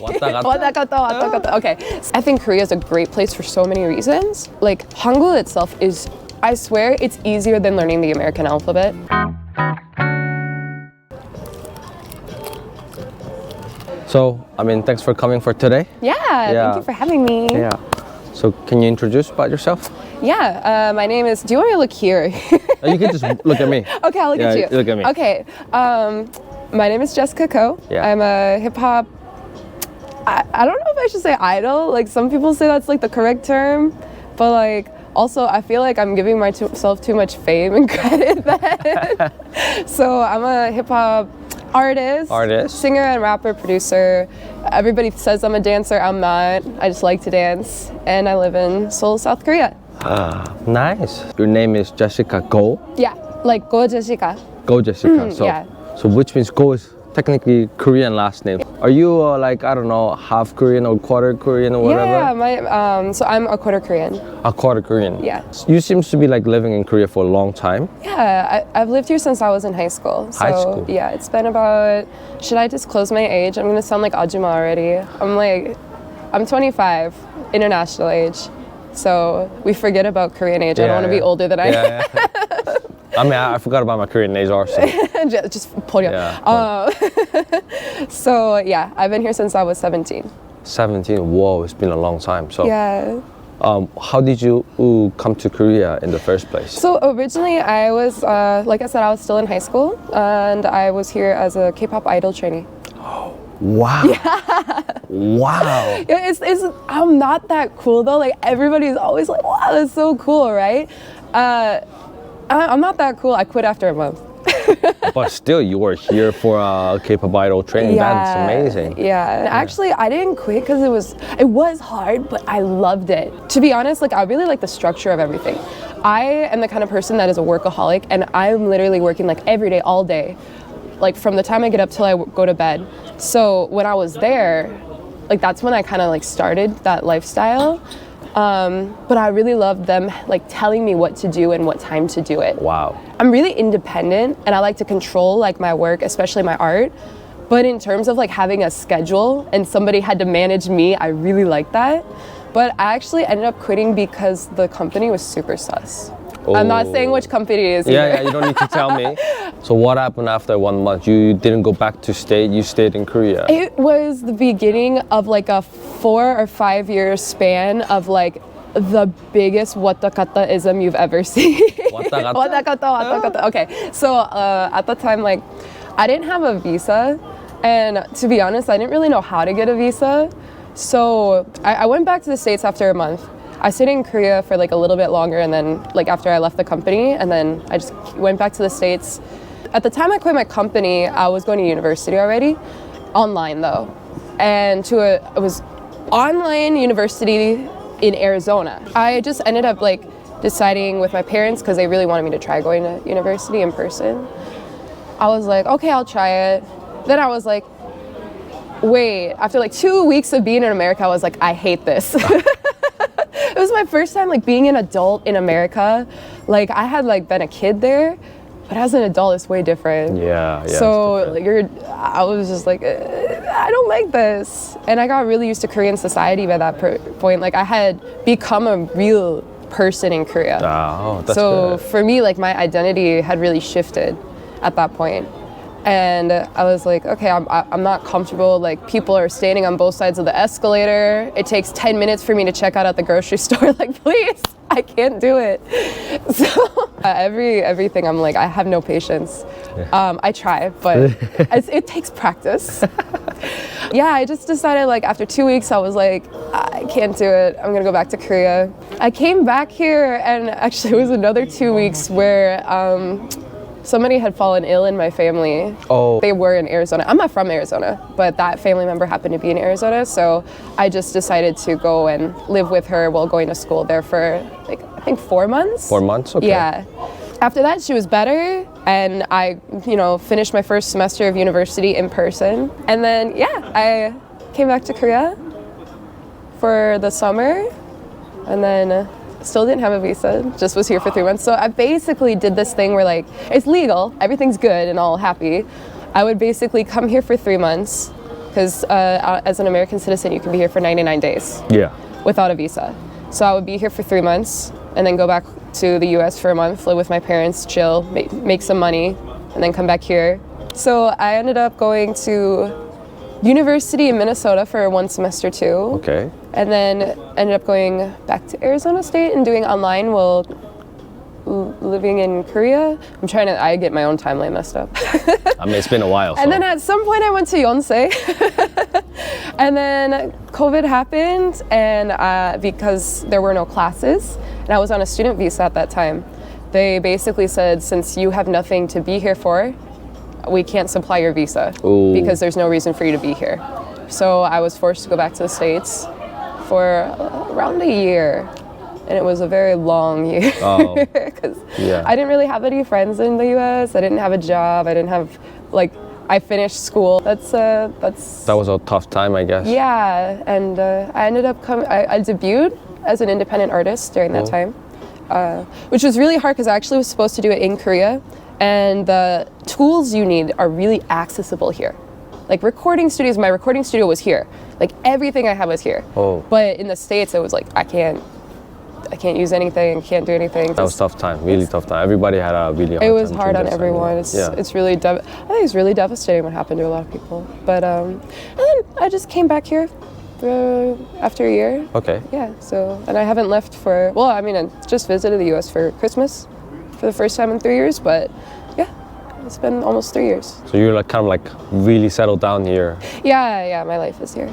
왔다 갔다. Okay. I think Korea is a great place for so many reasons. Like Hangul itself is, I swear, it's easier than learning the American alphabet. So, I mean, thanks for coming for today. Yeah, thank you for having me. Yeah. So, can you introduce about yourself? Yeah, my name is, do you want me to look here? You can just look at me. Okay, I'll look at you. Look at me. Okay, my name is Jessica Ko. Yeah. I'm a hip hop, I don't know if I should say idol. Like some people say that's like the correct term, but like also I feel like I'm giving myself too much fame and credit then. So I'm a hip hop artist, singer and rapper, producer. Everybody says I'm a dancer, I'm not. I just like to dance, and I live in Seoul, South Korea. Nice. Your name is Jessica Go? Yeah, like Go Jessica. Go Jessica. So, yeah. So which means Go is technically Korean last name. Are you like, I don't know, half Korean or quarter Korean or whatever? Yeah, so I'm a quarter Korean. A quarter Korean? Yeah. You seem to be like living in Korea for a long time. Yeah, I've lived here since I was in high school. So, high school? Yeah, it's been about, should I disclose my age? I'm gonna sound like Ajuma already. I'm 25, international age. So we forget about Korean age. I don't want to be older than I am. I mean, I forgot about my Korean age also. Just pull it up. So yeah, I've been here since I was 17. 17, whoa, it's been a long time. So yeah. How did you come to Korea in the first place? So originally I was, like I said, I was still in high school, and I was here as a K-pop idol trainee. Wow. Yeah. Wow. Yeah, I'm not that cool though. Like everybody's always like, wow, that's so cool, right? I'm not that cool. I quit after a month. But still, you were here for a K-pop idol training. Yeah, That's amazing. Yeah. And actually, I didn't quit because it was hard, but I loved it. To be honest, like I really like the structure of everything. I am the kind of person that is a workaholic, and I'm literally working like every day, all day, like from the time I get up till I go to bed. So when I was there, like that's when I kind of like started that lifestyle. But I really loved them like telling me what to do and what time to do it. Wow. I'm really independent, and I like to control like my work, especially my art. But in terms of like having a schedule and somebody had to manage me, I really like that. But I actually ended up quitting because the company was super sus. Oh. I'm not saying which company it is either. Yeah, you don't need to tell me. So what happened after 1 month? You didn't go back to state, you stayed in Korea. It was the beginning of like a 4 or 5 year span of like the biggest 왔다 갔다ism you've ever seen. 왔다 갔다. Okay, so at the time, like I didn't have a visa, and to be honest, I didn't really know how to get a visa. So I went back to the States after a month. I stayed in Korea for like a little bit longer, and then like after I left the company, and then I just went back to the States. At the time I quit my company, I was going to university already, online though, and it was online university in Arizona. I just ended up like deciding with my parents, because they really wanted me to try going to university in person. I was like, okay, I'll try it. Then I was like, wait, after like 2 weeks of being in America, I was like, I hate this. It was my first time like being an adult in America. Like I had like been a kid there, but as an adult it's way different. Yeah. So I was just like, I don't like this. And I got really used to Korean society by that point. Like I had become a real person in Korea. That's so good. For me, like my identity had really shifted at that point. And I was like, okay, I'm not comfortable. Like people are standing on both sides of the escalator. It takes 10 minutes for me to check out at the grocery store. Like, please, I can't do it. So everything, I'm like, I have no patience. Yeah. I try, but it takes practice. Yeah, I just decided like after 2 weeks, I was like, I can't do it. I'm gonna go back to Korea. I came back here, and actually it was another 2 weeks where somebody had fallen ill in my family. Oh. They were in Arizona. I'm not from Arizona, but that family member happened to be in Arizona, so I just decided to go and live with her while going to school there for like, I think 4 months. 4 months? Okay. Yeah. After that, she was better, and I, finished my first semester of university in person. And then, I came back to Korea for the summer, and then still didn't have a visa, just was here for 3 months. So I basically did this thing where like, it's legal, everything's good and all happy. I would basically come here for 3 months, because as an American citizen, you can be here for 99 days Yeah. without a visa. So I would be here for 3 months and then go back to the US for a month, live with my parents, chill, make some money, and then come back here. So I ended up going to university in Minnesota for 1 semester too. Okay. And then ended up going back to Arizona State and doing online while living in Korea. I get my own timeline messed up. I mean, it's been a while. And then at some point I went to Yonsei. And then COVID happened, and because there were no classes, and I was on a student visa at that time, they basically said, since you have nothing to be here for, we can't supply your visa. Ooh. Because there's no reason for you to be here. So I was forced to go back to the States for around a year. And it was a very long year because I didn't really have any friends in the US. I didn't have a job. I didn't have, I finished school. That was a tough time, I guess. Yeah, and I ended up I debuted as an independent artist during that time, which was really hard because I actually was supposed to do it in Korea, and the tools you need are really accessible here. Like recording studios, my recording studio was here. Like everything I had was here. Oh. But in the States, it was like, I can't use anything, can't do anything. That was tough time, really tough time. Everybody had a really hard time. It was hard on everyone. It's really, I think it's really devastating what happened to a lot of people. But, and then I just came back here after a year. Okay. Yeah, and I haven't left I just visited the US for Christmas for the first time in 3 years, but yeah, it's been almost 3 years. So you're kind of really settled down here? Yeah, my life is here.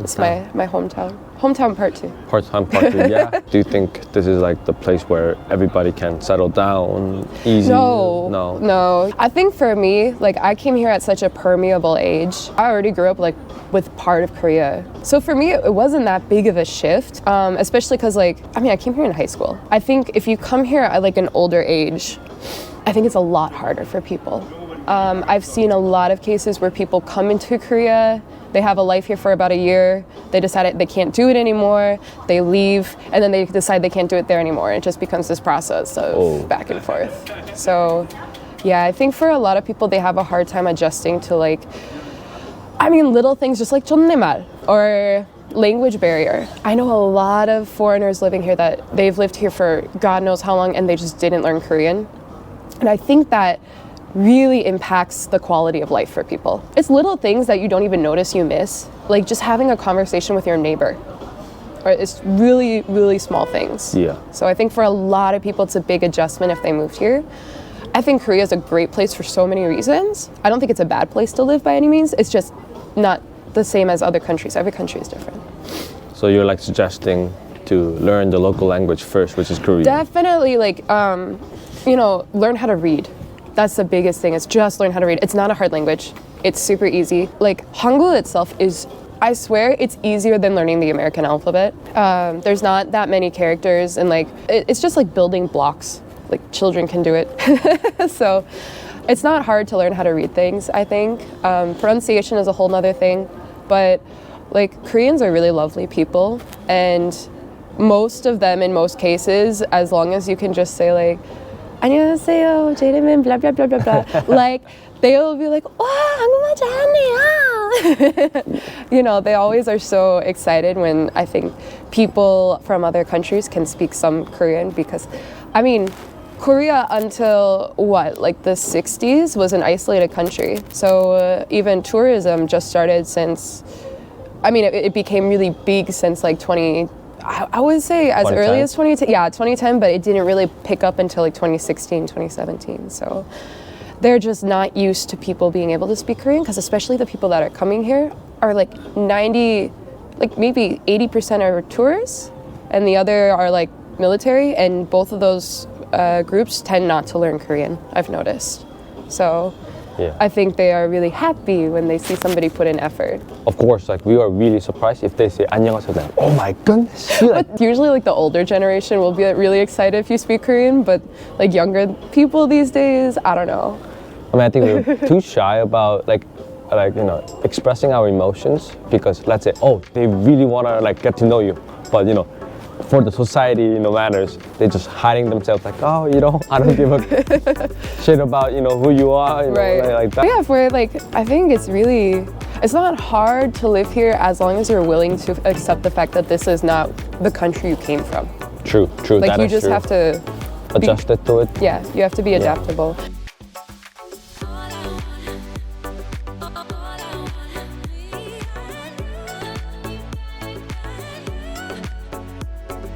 It's my hometown. Hometown part 2. Part-time, part 2, yeah. Do you think this is the place where everybody can settle down easy? No. I think for me, I came here at such a permeable age. I already grew up with part of Korea. So for me, it wasn't that big of a shift, especially because I came here in high school. I think if you come here at an older age, I think it's a lot harder for people. I've seen a lot of cases where people come into Korea, they have a life here for about a year, they decide they can't do it anymore, they leave, and then they decide they can't do it there anymore. It just becomes this process of back and forth. So yeah, I think for a lot of people, they have a hard time adjusting to little things just like 존댓말 or language barrier. I know a lot of foreigners living here that they've lived here for God knows how long and they just didn't learn Korean. And I think that really impacts the quality of life for people. It's little things that you don't even notice you miss, like just having a conversation with your neighbor. Or it's really, really small things. Yeah. So I think for a lot of people, it's a big adjustment if they moved here. I think Korea is a great place for so many reasons. I don't think it's a bad place to live by any means. It's just not the same as other countries. Every country is different. So you're suggesting to learn the local language first, which is Korean? Definitely learn how to read. That's the biggest thing, is just learn how to read. It's not a hard language. It's super easy. Hangul itself is, I swear, it's easier than learning the American alphabet. There's not that many characters, and it's just building blocks. Children can do it. So it's not hard to learn how to read things, I think. Pronunciation is a whole nother thing. But Koreans are really lovely people, and most of them, in most cases, as long as you can just say 안녕하세요, 제 이름은 blah blah blah blah blah. They'll be like, 와, 한국말 잘하네요. They always are so excited when I think people from other countries can speak some Korean, because, Korea until the 60s was an isolated country. So even tourism just started since, it became really big since I would say as early as 2010. Yeah, 2010, but it didn't really pick up until 2016, 2017. So they're just not used to people being able to speak Korean, because especially the people that are coming here are maybe 80% are tourists, and the other are military, and both of those groups tend not to learn Korean, I've noticed. So yeah. I think they are really happy when they see somebody put in effort. Of course, we are really surprised if they say 안녕하세요. Then, oh my goodness. But usually the older generation will be really excited if you speak Korean, but younger people these days, I don't know. I think we're too shy about expressing our emotions, because let's say, they really want to get to know you, but for the society, matters. They're just hiding themselves like, oh, I don't give a shit about, who you are, like that. Yeah, for I think it's not hard to live here as long as you're willing to accept the fact that this is not the country you came from. True. Like that you is just true. have to Adjust it to it. Yeah, you have to be adaptable.